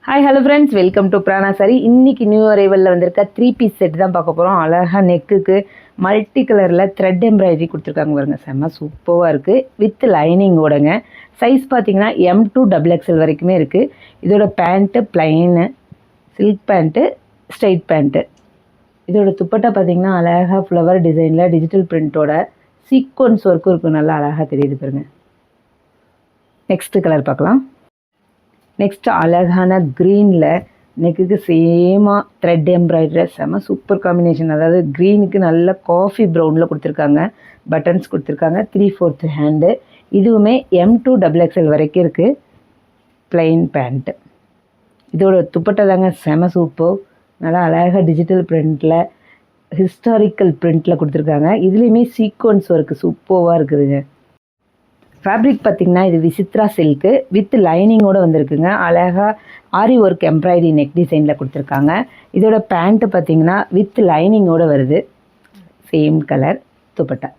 Hi hello friends, welcome to Prana sari. இன்றைக்கி new அரைவலில் வந்திருக்க 3 பீஸ் செட் தான் பார்க்க போகிறோம். அழகாக நெக்குக்கு மல்டி கலரில் த்ரெட் எம்ப்ராய்டரி கொடுத்துருக்காங்க பாருங்கள், செம்ம சூப்பராக இருக்குது. வித் லைனிங்கோடங்க. சைஸ் பார்த்தீங்கன்னா M to XXL வரைக்குமே இருக்குது. இதோட pant plain, silk pant, straight pant. இதோட துப்பட்டா பார்த்தீங்கன்னா அழகாக ஃப்ளவர் டிசைனில் டிஜிட்டல் பிரிண்ட்டோட சீக்வன்ஸ் ஒர்க்கும் இருக்குது. நல்லா அழகாக தெரியுது பாருங்கள். நெக்ஸ்ட்டு கலர் பார்க்கலாம். நெக்ஸ்ட் அழகான க்ரீனில் நெக்குக்கு சேமாக த்ரெட் எம்ப்ராய்டரி, செம சூப்பர் காம்பினேஷன். அதாவது க்ரீனுக்கு நல்ல காஃபி ப்ரௌனில் கொடுத்துருக்காங்க. பட்டன்ஸ் கொடுத்துருக்காங்க. 3/4 ஹேண்டு. இதுவுமே M to XXL வரைக்கும் இருக்குது. Plain pant. இதோட துப்பட்டா தாங்க செம சூப்பர். நல்லா அழகாக டிஜிட்டல் பிரிண்டில் ஹிஸ்டாரிக்கல் பிரிண்டில் கொடுத்துருக்காங்க. இதுலேயுமே சீக்வன்ஸ் ஒர்க்கு சூப்பராக இருக்குதுங்க. ஃபேப்ரிக் பார்த்திங்கன்னா இது விசித்ரா சில்க்கு வித் லைனிங்கோடு வந்திருக்குங்க. அழகாக ஆரி ஒர்க் எம்ப்ராய்டரி நெக் டிசைனில் கொடுத்துருக்காங்க. இதோட பேண்ட்டு பார்த்திங்கன்னா வித் லைனிங்கோடு வருது. Same colour dupatta.